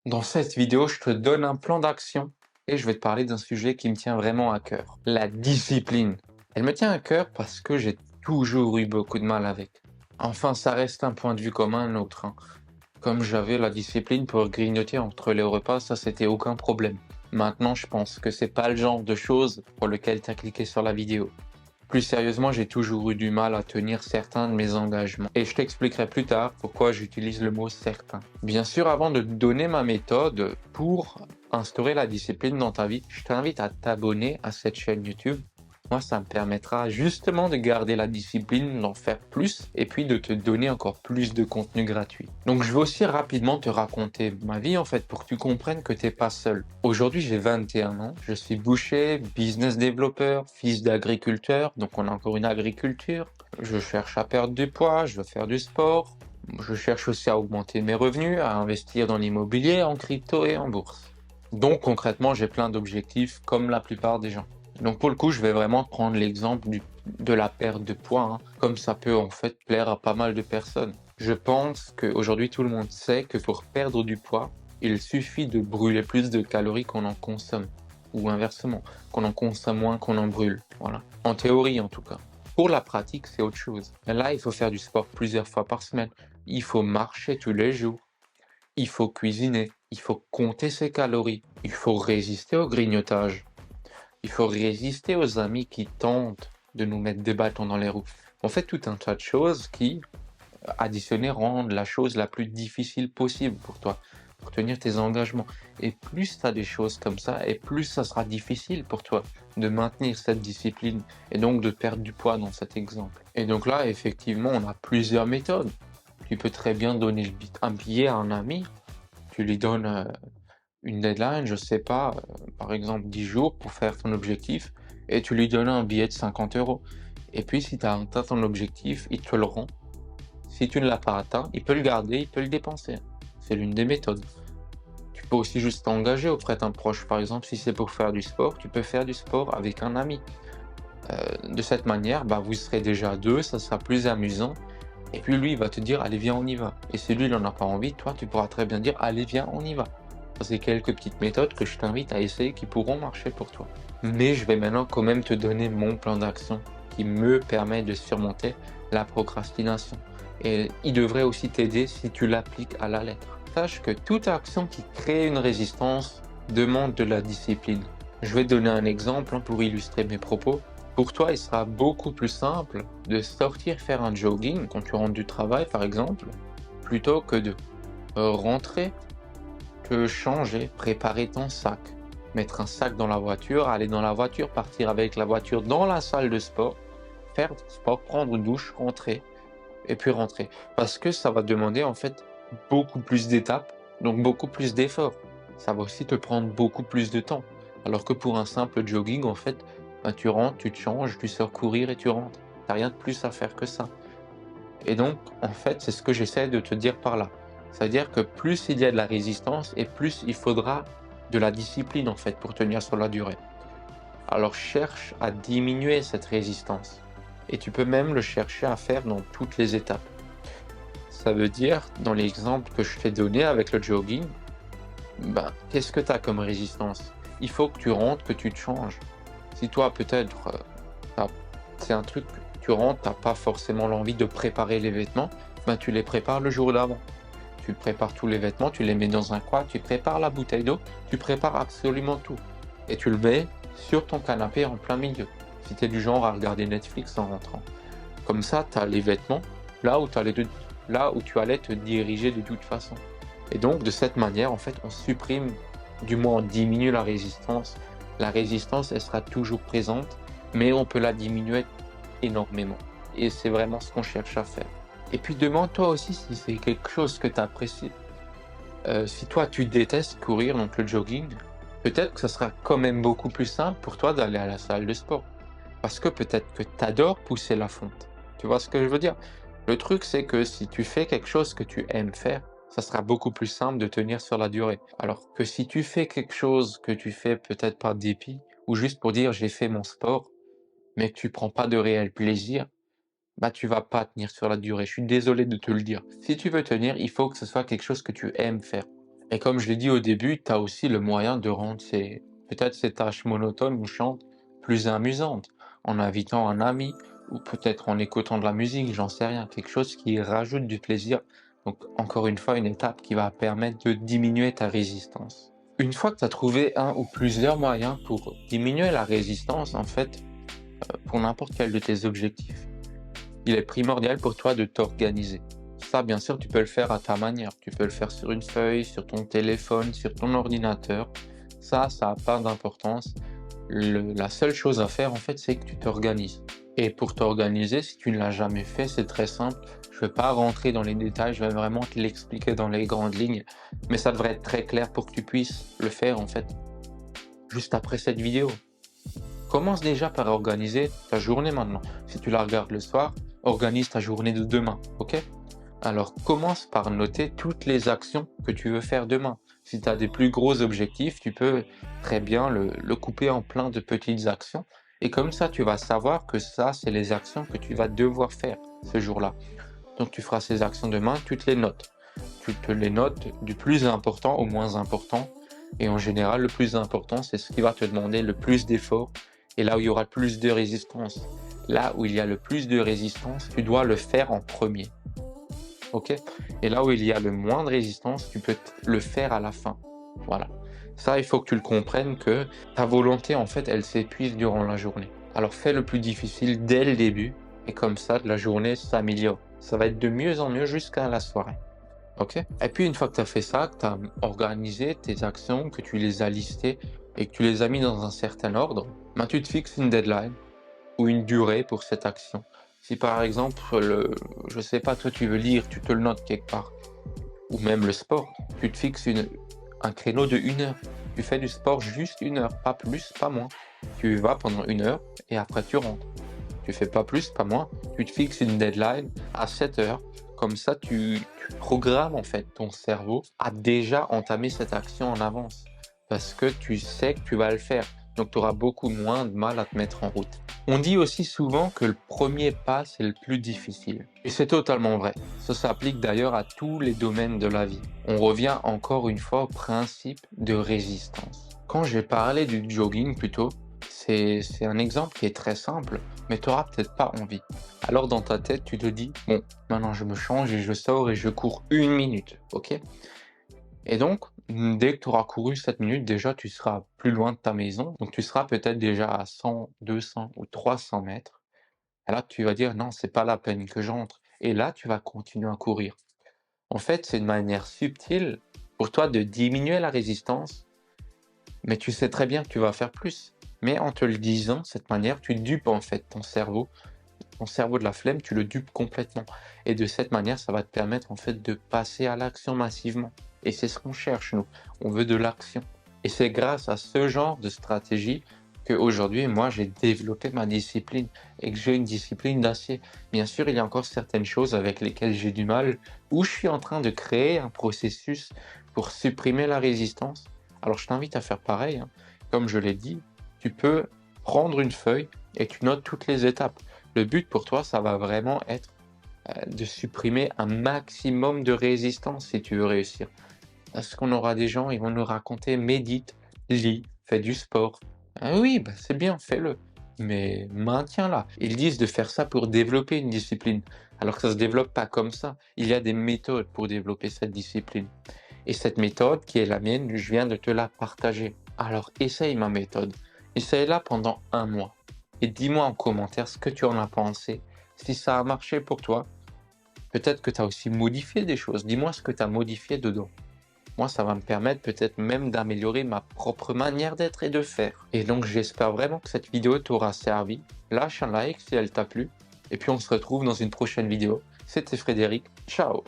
Dans cette vidéo, je te donne un plan d'action et je vais te parler d'un sujet qui me tient vraiment à cœur, la discipline. Elle me tient à cœur parce que j'ai toujours eu beaucoup de mal avec. Enfin, ça reste un point de vue comme un autre, hein. Comme j'avais la discipline pour grignoter entre les repas, ça c'était aucun problème. Maintenant, je pense que c'est pas le genre de choses pour lequel tu as cliqué sur la vidéo. Plus sérieusement, j'ai toujours eu du mal à tenir certains de mes engagements. Et je t'expliquerai plus tard pourquoi j'utilise le mot certain. Bien sûr, avant de te donner ma méthode pour instaurer la discipline dans ta vie, je t'invite à t'abonner à cette chaîne YouTube. Moi, ça me permettra justement de garder la discipline, d'en faire plus et puis de te donner encore plus de contenu gratuit. Donc, je vais aussi rapidement te raconter ma vie en fait pour que tu comprennes que t'es pas seul. Aujourd'hui, j'ai 21 ans, je suis boucher, business développeur, fils d'agriculteur, donc on a encore une agriculture. Je cherche à perdre du poids, je veux faire du sport. Je cherche aussi à augmenter mes revenus, à investir dans l'immobilier, en crypto et en bourse. Donc concrètement, j'ai plein d'objectifs comme la plupart des gens. Donc pour le coup, je vais vraiment prendre l'exemple de la perte de poids, hein, comme ça peut en fait plaire à pas mal de personnes. Je pense qu'aujourd'hui, tout le monde sait que pour perdre du poids, il suffit de brûler plus de calories qu'on en consomme. Ou inversement, qu'on en consomme moins qu'on en brûle. Voilà. En théorie en tout cas. Pour la pratique, c'est autre chose. Là, il faut faire du sport plusieurs fois par semaine. Il faut marcher tous les jours. Il faut cuisiner. Il faut compter ses calories. Il faut résister au grignotage. Il faut résister aux amis qui tentent de nous mettre des bâtons dans les roues. On fait tout un tas de choses qui, additionnées, rendent la chose la plus difficile possible pour toi, pour tenir tes engagements. Et plus tu as des choses comme ça, et plus ça sera difficile pour toi de maintenir cette discipline et donc de perdre du poids dans cet exemple. Et donc là, effectivement, on a plusieurs méthodes. Tu peux très bien donner un billet à un ami, tu lui donnes une deadline, je sais pas, par exemple 10 jours pour faire ton objectif et tu lui donnes un billet de 50 €. Et puis si tu as atteint ton objectif, il te le rend. Si tu ne l'as pas atteint, il peut le garder, il peut le dépenser. C'est l'une des méthodes. Tu peux aussi juste t'engager auprès d'un proche. Par exemple, si c'est pour faire du sport, tu peux faire du sport avec un ami. De cette manière, bah, vous serez déjà deux, ça sera plus amusant. Et puis lui, il va te dire, allez, viens, on y va. Et si lui, il n'en a pas envie, toi, tu pourras très bien dire, allez, viens, on y va. Ça, c'est quelques petites méthodes que je t'invite à essayer qui pourront marcher pour toi. Mais je vais maintenant quand même te donner mon plan d'action qui me permet de surmonter la procrastination. Et il devrait aussi t'aider si tu l'appliques à la lettre. Sache que toute action qui crée une résistance demande de la discipline. Je vais te donner un exemple hein, pour illustrer mes propos. Pour toi, il sera beaucoup plus simple de sortir faire un jogging quand tu rentres du travail, par exemple, plutôt que de rentrer, te changer, préparer ton sac, mettre un sac dans la voiture, aller dans la voiture, partir avec la voiture dans la salle de sport, faire du sport, prendre une douche, rentrer et puis rentrer. Parce que ça va demander en fait beaucoup plus d'étapes, donc beaucoup plus d'efforts. Ça va aussi te prendre beaucoup plus de temps. Alors que pour un simple jogging, en fait, bah, tu rentres, tu te changes, tu sors courir et tu rentres. T'as rien de plus à faire que ça. Et donc, en fait, c'est ce que j'essaie de te dire par là. C'est-à-dire que plus il y a de la résistance et plus il faudra de la discipline, en fait, pour tenir sur la durée. Alors cherche à diminuer cette résistance. Et tu peux même le chercher à faire dans toutes les étapes. Ça veut dire, dans l'exemple que je t'ai donné avec le jogging, ben, qu'est-ce que tu as comme résistance? Il faut que tu rentres, que tu te changes. Si toi, peut-être, c'est un truc, tu rentres, t'as pas forcément l'envie de préparer les vêtements, ben, tu les prépares le jour d'avant. Tu prépares tous les vêtements, tu les mets dans un coin, tu prépares la bouteille d'eau, tu prépares absolument tout. Et tu le mets sur ton canapé en plein milieu. Si tu es du genre à regarder Netflix en rentrant. Comme ça, tu as les vêtements là où tu allais te diriger de toute façon. Et donc, de cette manière, en fait, on supprime, du moins on diminue la résistance. La résistance, elle sera toujours présente, mais on peut la diminuer énormément. Et c'est vraiment ce qu'on cherche à faire. Et puis demande-toi aussi si c'est quelque chose que tu apprécies. Si toi tu détestes courir, donc le jogging, peut-être que ça sera quand même beaucoup plus simple pour toi d'aller à la salle de sport. Parce que peut-être que tu adores pousser la fonte. Tu vois ce que je veux dire? Le truc, c'est que si tu fais quelque chose que tu aimes faire, ça sera beaucoup plus simple de tenir sur la durée. Alors que si tu fais quelque chose que tu fais peut-être par dépit, ou juste pour dire j'ai fait mon sport, mais que tu prends pas de réel plaisir, bah tu vas pas tenir sur la durée. Je suis désolé de te le dire. Si tu veux tenir, il faut que ce soit quelque chose que tu aimes faire. Et comme je l'ai dit au début, tu as aussi le moyen de rendre peut-être ces tâches monotones ou chiantes plus amusantes, en invitant un ami ou peut-être en écoutant de la musique, j'en sais rien, quelque chose qui rajoute du plaisir. Donc encore une fois, une étape qui va permettre de diminuer ta résistance. Une fois que tu as trouvé un ou plusieurs moyens pour diminuer la résistance, en fait, pour n'importe quel de tes objectifs, il est primordial pour toi de t'organiser. Ça, bien sûr, tu peux le faire à ta manière. Tu peux le faire sur une feuille, sur ton téléphone, sur ton ordinateur. Ça n'a pas d'importance. La seule chose à faire, en fait, c'est que tu t'organises. Et pour t'organiser, si tu ne l'as jamais fait, c'est très simple. Je ne vais pas rentrer dans les détails, je vais vraiment te l'expliquer dans les grandes lignes. Mais ça devrait être très clair pour que tu puisses le faire, en fait, juste après cette vidéo. Commence déjà par organiser ta journée maintenant. Si tu la regardes le soir, organise ta journée de demain, ok? Alors commence par noter toutes les actions que tu veux faire demain. Si tu as des plus gros objectifs, tu peux très bien le couper en plein de petites actions. Et comme ça, tu vas savoir que ça, c'est les actions que tu vas devoir faire ce jour-là. Donc tu feras ces actions demain, tu te les notes. Tu te les notes du plus important au moins important. Et en général, le plus important, c'est ce qui va te demander le plus d'efforts et là où il y aura le plus de résistance. Là où il y a le plus de résistance, tu dois le faire en premier. Ok? Et là où il y a le moins de résistance, tu peux le faire à la fin. Voilà. Ça, il faut que tu le comprennes que ta volonté, en fait, elle s'épuise durant la journée. Alors fais le plus difficile dès le début et comme ça, la journée s'améliore. Ça va être de mieux en mieux jusqu'à la soirée. Ok? Et puis une fois que tu as fait ça, que tu as organisé tes actions, que tu les as listées et que tu les as mis dans un certain ordre, ben, tu te fixes une deadline ou une durée pour cette action. Si par exemple, je sais pas, toi tu veux lire, tu te le notes quelque part, ou même le sport, tu te fixes un créneau de 1 heure. Tu fais du sport juste 1 heure, pas plus, pas moins. Tu vas pendant 1 heure et après tu rentres. Tu fais pas plus, pas moins. Tu te fixes une deadline à 7 heures. Comme ça, tu programmes en fait ton cerveau à déjà entamer cette action en avance. Parce que tu sais que tu vas le faire. Donc tu auras beaucoup moins de mal à te mettre en route. On dit aussi souvent que le premier pas, c'est le plus difficile. Et c'est totalement vrai. Ça s'applique d'ailleurs à tous les domaines de la vie. On revient encore une fois au principe de résistance. Quand j'ai parlé du jogging plutôt, c'est un exemple qui est très simple, mais tu n'auras peut-être pas envie. Alors dans ta tête, tu te dis, bon, maintenant je me change et je sors et je cours 1 minute, ok? Et donc, dès que tu auras couru 7 minutes, déjà tu seras plus loin de ta maison, donc tu seras peut-être déjà à 100, 200 ou 300 mètres. Et là, tu vas dire, non, c'est pas la peine que j'entre. Et là, tu vas continuer à courir. En fait, c'est une manière subtile pour toi de diminuer la résistance, mais tu sais très bien que tu vas faire plus. Mais en te le disant, cette manière, tu dupes en fait ton cerveau de la flemme, tu le dupes complètement. Et de cette manière, ça va te permettre en fait de passer à l'action massivement. Et c'est ce qu'on cherche, nous. On veut de l'action. Et c'est grâce à ce genre de stratégie qu'aujourd'hui, moi, j'ai développé ma discipline et que j'ai une discipline d'acier. Bien sûr, il y a encore certaines choses avec lesquelles j'ai du mal, où je suis en train de créer un processus pour supprimer la résistance. Alors, je t'invite à faire pareil, hein. Comme je l'ai dit, tu peux prendre une feuille et tu notes toutes les étapes. Le but pour toi, ça va vraiment être de supprimer un maximum de résistance si tu veux réussir. Parce qu'on aura des gens, ils vont nous raconter médite, lis, fais du sport. Ah oui, bah c'est bien, fais-le. Mais maintiens-la. Ils disent de faire ça pour développer une discipline. Alors que ça se développe pas comme ça. Il y a des méthodes pour développer cette discipline. Et cette méthode, qui est la mienne, je viens de te la partager. Alors essaye ma méthode. Essaye-la pendant 1 mois. Et dis-moi en commentaire ce que tu en as pensé. Si ça a marché pour toi, peut-être que tu as aussi modifié des choses. Dis-moi ce que tu as modifié dedans. Moi, ça va me permettre peut-être même d'améliorer ma propre manière d'être et de faire. Et donc, j'espère vraiment que cette vidéo t'aura servi. Lâche un like si elle t'a plu. Et puis, on se retrouve dans une prochaine vidéo. C'était Frédéric. Ciao!